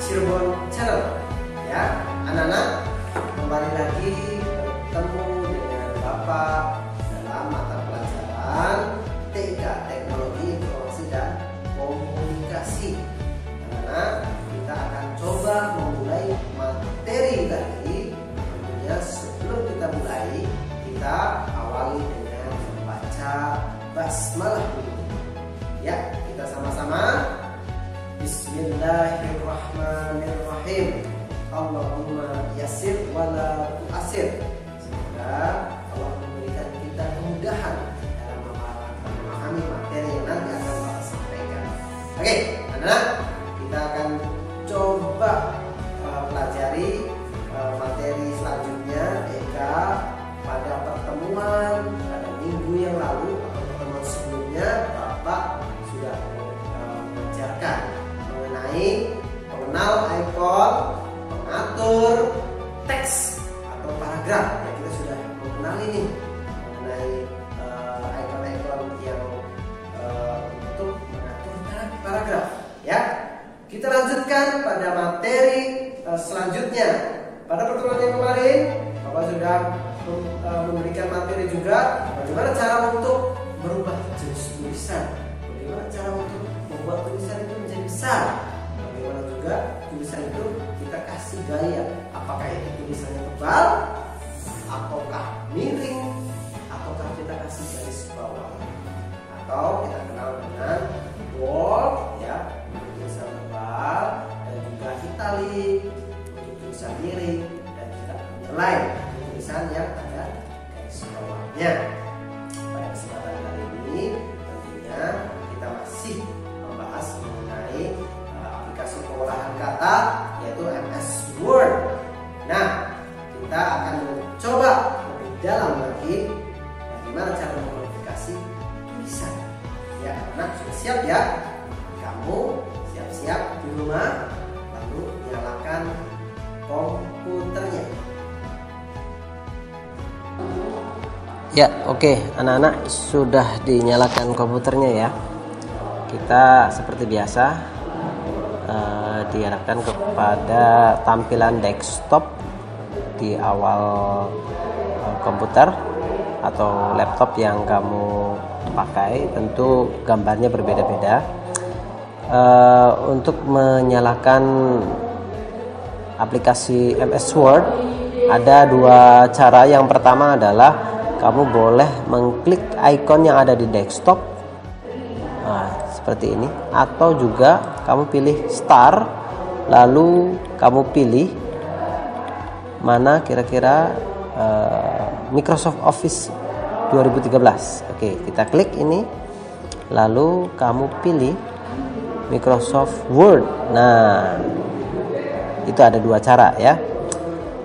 Cirebon Channel. Ya, anak-anak, kembali lagi bertemu dengan Bapak dalam mata pelajaran TIK, Teknologi Informasi dan Komunikasi. Anak-anak, kita akan coba memulai materi tadi. Tentunya sebelum kita mulai, kita awali dengan membaca basmalah dulu. Ya, kita sama-sama. Bismillahirrahmanirrahim. Allahumma yassir wala tu'assir. Semoga Allah memberikan kita kemudahan dalam memahami materi yang nanti akan Bapak sampaikan. Oke, anak-anak, kita akan coba pelajari materi selanjutnya. Pada pertemuan pada minggu yang lalu atau pertemuan sebelumnya, Bapak sudah mengajarkan mengenai pengenal icon, pengatur teks atau paragraf. Ya, kita sudah mengenal ini mengenai icon-icon yang untuk mengatur paragraf. Ya, kita lanjutkan pada materi selanjutnya. Pada pertemuan yang kemarin, Bapak sudah memberikan materi juga bagaimana cara untuk merubah jenis tulisan, bagaimana cara untuk membuat tulisan itu menjadi besar, bagaimana juga tulisan itu kita kasih gaya, apakah itu tulisannya tebal ataukah miring, ataukah kita kasih garis bawah, atau kita kenal dengan bold, ya, untuk tulisan tebal, dan juga italic untuk tulisan miring, dan juga underline tulisan yang ada garis bawahnya. Pada kesempatan kali ini tentunya kita masih membahas mengenai aplikasi pengolahan kata, yaitu MS Word. Nah, kita akan mencoba lebih dalam lagi bagaimana cara memodifikasi tulisan. Ya, anak sudah siap ya? Kamu siap-siap di rumah, lalu nyalakan komputernya. Ya, oke, anak-anak, sudah dinyalakan komputernya ya. Kita seperti biasa diarahkan kepada tampilan desktop di awal komputer atau laptop yang kamu pakai. Tentu gambarnya berbeda-beda. Untuk menyalakan aplikasi MS Word ada dua cara. Yang pertama adalah kamu boleh mengklik icon yang ada di desktop, seperti ini, atau juga kamu pilih start, lalu kamu pilih mana kira-kira Microsoft Office 2013. Oke, kita klik ini, lalu kamu pilih Microsoft Word. Nah, itu ada dua cara ya.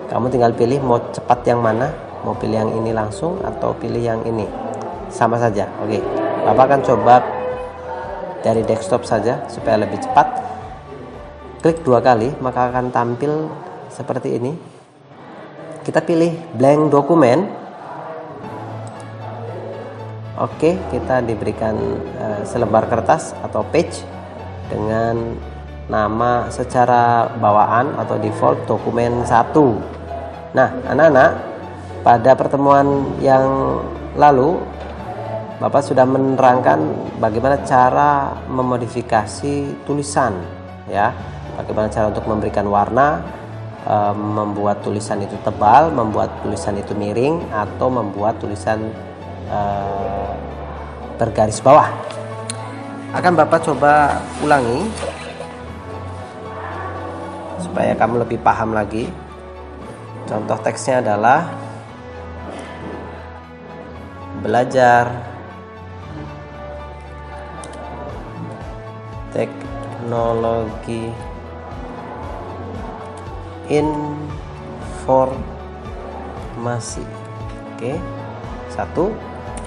Kamu tinggal pilih mau cepat yang mana, mau pilih yang ini langsung atau pilih yang ini, sama saja. Oke, Bapak akan coba dari desktop saja supaya lebih cepat. Klik dua kali maka akan tampil seperti ini. Kita pilih blank dokumen. Oke, kita diberikan selembar kertas atau page dengan nama secara bawaan atau default dokumen 1. Nah, anak-anak, pada pertemuan yang lalu Bapak sudah menerangkan bagaimana cara memodifikasi tulisan ya. Bagaimana cara untuk memberikan warna, membuat tulisan itu tebal, membuat tulisan itu miring, atau membuat tulisan bergaris bawah. Akan Bapak coba ulangi supaya kamu lebih paham lagi. Contoh teksnya adalah belajar teknologi informasi. Oke, 1,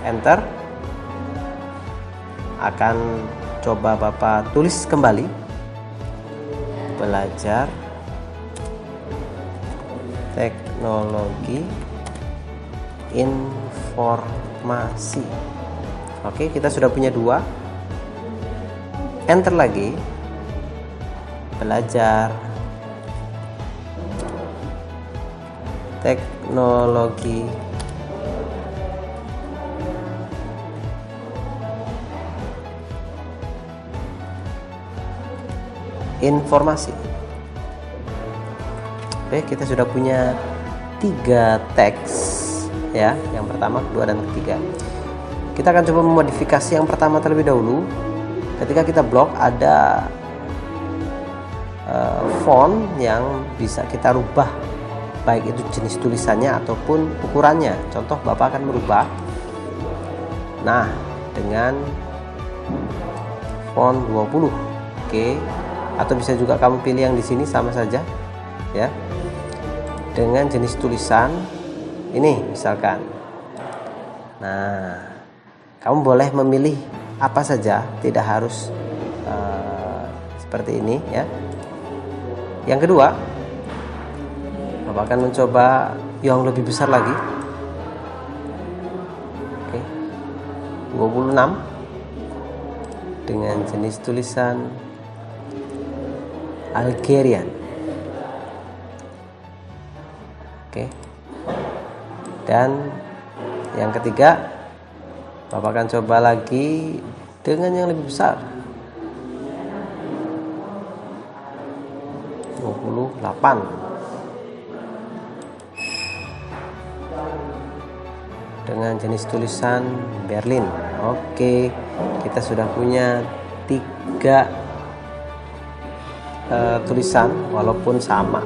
enter. Akan coba Bapak tulis kembali belajar teknologi informasi. Oke, kita sudah punya 2. Enter lagi. belajar teknologi informasi. Oke, kita sudah punya 3 teks ya, yang pertama, kedua, dan ketiga. Kita akan coba memodifikasi yang pertama terlebih dahulu. Ketika kita blok, ada font yang bisa kita rubah, baik itu jenis tulisannya ataupun ukurannya. Contoh, Bapak akan merubah dengan font 20. Oke. Atau bisa juga kamu pilih yang di sini, sama saja ya, dengan jenis tulisan ini misalkan. Nah, kamu boleh memilih apa saja, tidak harus seperti ini ya. Yang kedua, Bapak akan mencoba yang lebih besar lagi. Oke. 26 dengan jenis tulisan Algerian. Oke. Dan yang ketiga, Bapak akan coba lagi dengan yang lebih besar. 28 dengan jenis tulisan Berlin. Oke, kita sudah punya 3 tulisan, walaupun sama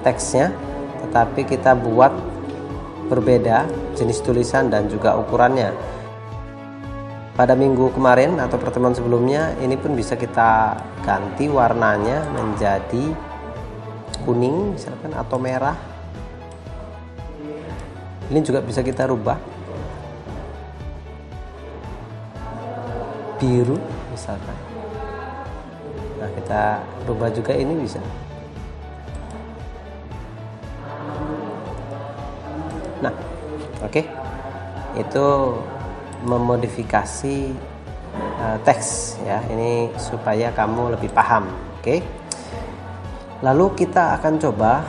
teksnya, tetapi kita buat berbeda jenis tulisan dan juga ukurannya. Pada minggu kemarin atau pertemuan sebelumnya, ini pun bisa kita ganti warnanya menjadi kuning misalkan, atau merah. Ini juga bisa kita rubah biru misalkan. Nah, kita rubah juga ini bisa. Nah, oke. Itu memodifikasi teks ya. Ini supaya kamu lebih paham. Oke. Lalu kita akan coba,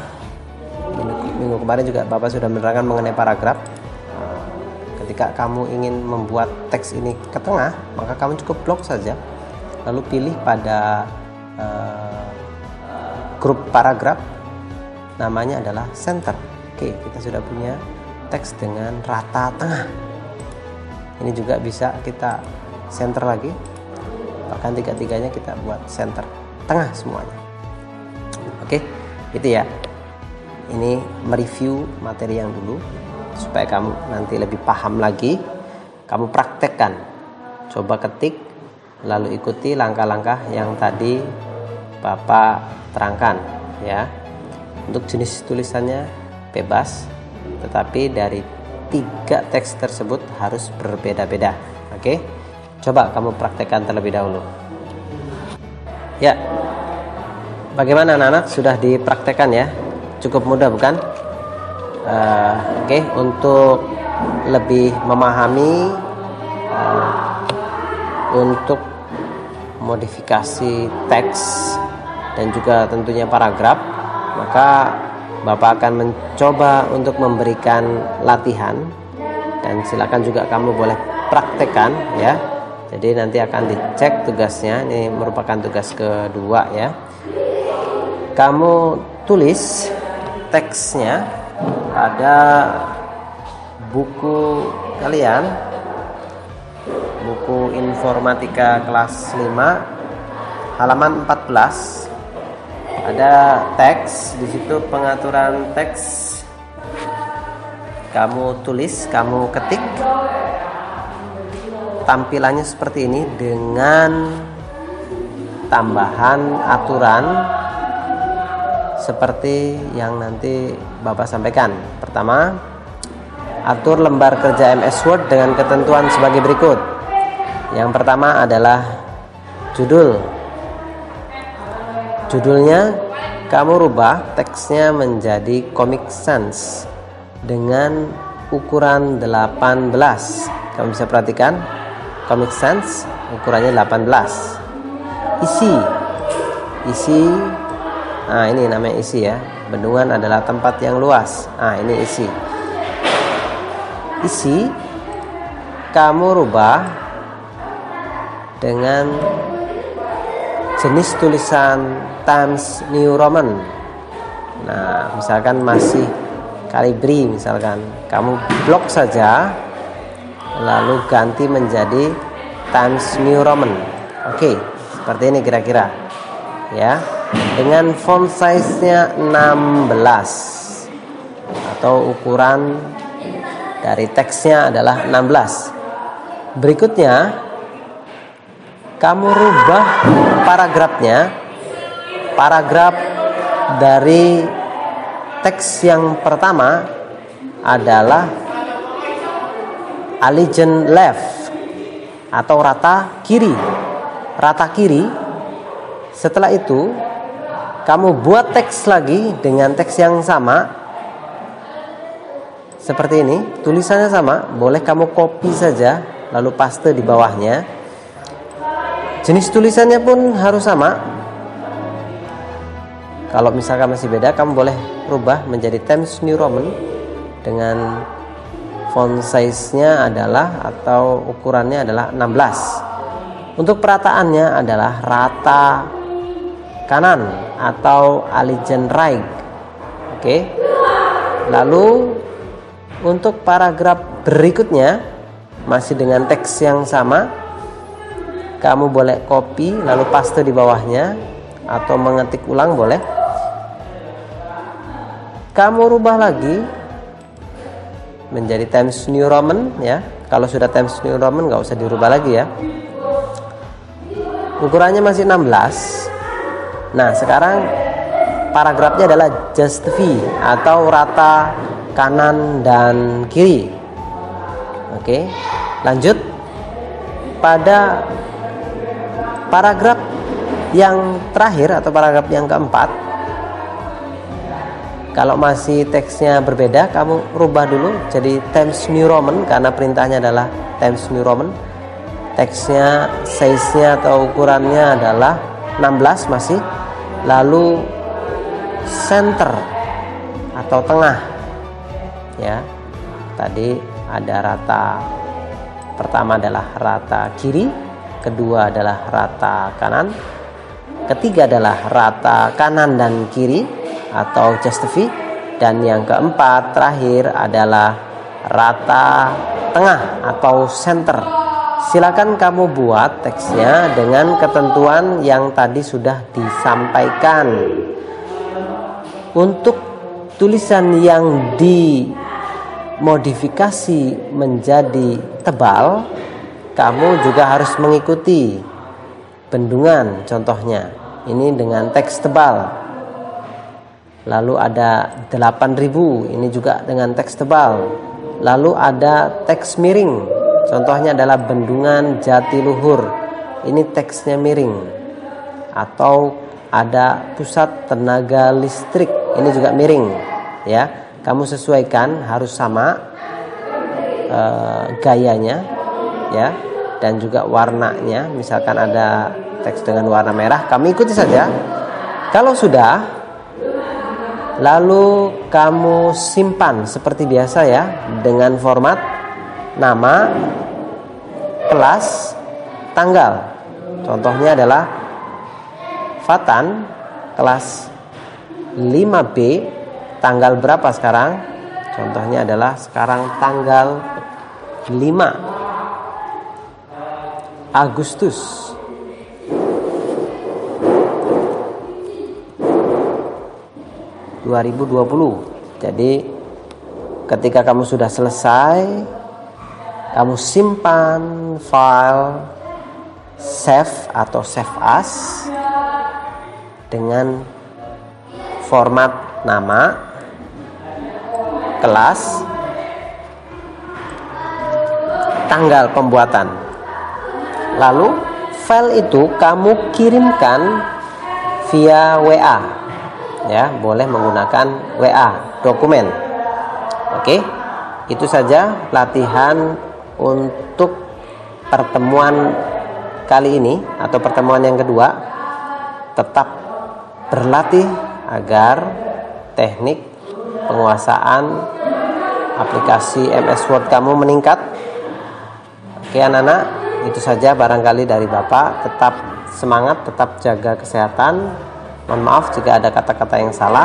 minggu kemarin juga Bapak sudah menerangkan mengenai paragraf. Ketika kamu ingin membuat teks ini ke tengah, maka kamu cukup blok saja, lalu pilih pada grup paragraf, namanya adalah center. Oke, kita sudah punya teks dengan rata tengah. Ini juga bisa kita center lagi, bahkan tiga-tiganya kita buat center tengah semuanya. Oke, gitu ya. Ini mereview materi yang dulu supaya kamu nanti lebih paham lagi. Kamu praktekkan, coba ketik, lalu ikuti langkah-langkah yang tadi Bapak terangkan ya. Untuk jenis tulisannya bebas, tetapi dari 3 teks tersebut harus berbeda-beda. Oke, coba kamu praktekkan terlebih dahulu. Ya, bagaimana anak-anak, sudah dipraktekkan ya? Cukup mudah bukan? Oke, untuk lebih memahami untuk modifikasi teks dan juga tentunya paragraf, maka Bapak akan mencoba untuk memberikan latihan, dan silakan juga kamu boleh praktekkan ya. Jadi nanti akan dicek tugasnya. Ini merupakan tugas kedua ya. Kamu tulis teksnya pada buku kalian, buku informatika kelas 5 halaman 14. Ada teks di situ, pengaturan teks. Kamu tulis, kamu ketik. Tampilannya seperti ini dengan tambahan aturan seperti yang nanti Bapak sampaikan. Pertama, atur lembar kerja MS Word dengan ketentuan sebagai berikut. Yang pertama adalah judul. Judulnya kamu rubah teksnya menjadi Comic Sans dengan ukuran 18. Kamu bisa perhatikan, Comic Sans ukurannya 18. isi. Nah, ini namanya isi ya. Bendungan adalah tempat yang luas. Nah, ini isi. Isi kamu rubah dengan jenis tulisan Times New Roman. Nah, misalkan masih Calibri, misalkan kamu blok saja lalu ganti menjadi Times New Roman. Oke, seperti ini kira-kira ya, dengan font size-nya 16 atau ukuran dari teksnya adalah 16. Berikutnya kamu rubah paragrafnya. Paragraf dari teks yang pertama adalah allegiance left atau rata kiri. Rata kiri. Setelah itu kamu buat teks lagi dengan teks yang sama seperti ini. Tulisannya sama, boleh kamu copy saja lalu paste di bawahnya. Jenis tulisannya pun harus sama. Kalau misalkan masih beda, kamu boleh rubah menjadi Times New Roman dengan font size-nya adalah atau ukurannya adalah 16. Untuk perataannya adalah rata kanan atau allegiance right. Oke. Lalu untuk paragraf berikutnya masih dengan teks yang sama, kamu boleh copy lalu paste di bawahnya atau mengetik ulang boleh. Kamu rubah lagi menjadi Times New Roman ya. Kalau sudah Times New Roman nggak usah dirubah lagi ya. Ukurannya masih 16. Nah, sekarang paragrafnya adalah justify atau rata kanan dan kiri. Oke, lanjut pada paragraf yang terakhir atau paragraf yang keempat. Kalau masih teksnya berbeda, kamu rubah dulu jadi Times New Roman karena perintahnya adalah Times New Roman. Teksnya, size-nya atau ukurannya adalah 16 masih. Lalu center atau tengah. Ya. Tadi ada rata pertama adalah rata kiri, kedua adalah rata kanan, ketiga adalah rata kanan dan kiri atau justify, dan yang keempat terakhir adalah rata tengah atau center. Silakan kamu buat teksnya dengan ketentuan yang tadi sudah disampaikan. Untuk tulisan yang dimodifikasi menjadi tebal, kamu juga harus mengikuti bendungan contohnya. Ini dengan teks tebal. Lalu ada 8.000, ini juga dengan teks tebal. Lalu ada teks miring, contohnya adalah Bendungan Jatiluhur, ini teksnya miring. Atau ada Pusat Tenaga Listrik, ini juga miring ya. Kamu sesuaikan, harus sama gayanya ya, dan juga warnanya. Misalkan ada teks dengan warna merah, kamu ikuti saja. Kalau sudah, lalu kamu simpan seperti biasa ya, dengan format nama, kelas, tanggal. Contohnya adalah Fatan kelas 5B, tanggal berapa sekarang? Contohnya adalah sekarang tanggal 5 Agustus. Jadi ketika kamu sudah selesai, kamu simpan file save atau save as dengan format nama, kelas, tanggal pembuatan. Lalu file itu kamu kirimkan via WA. Ya, boleh menggunakan WA dokumen. Oke, itu saja latihan untuk pertemuan kali ini atau pertemuan yang kedua. Tetap berlatih agar teknik penguasaan aplikasi MS Word kamu meningkat. Oke anak-anak, itu saja barangkali dari Bapak. Tetap semangat, tetap jaga kesehatan. Mohon maaf jika ada kata-kata yang salah.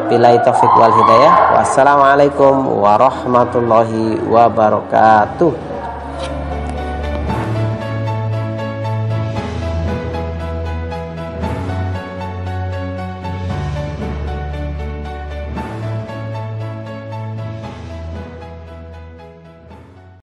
Billahi taufiq wal hidayah. Wassalamualaikum warahmatullahi wabarakatuh.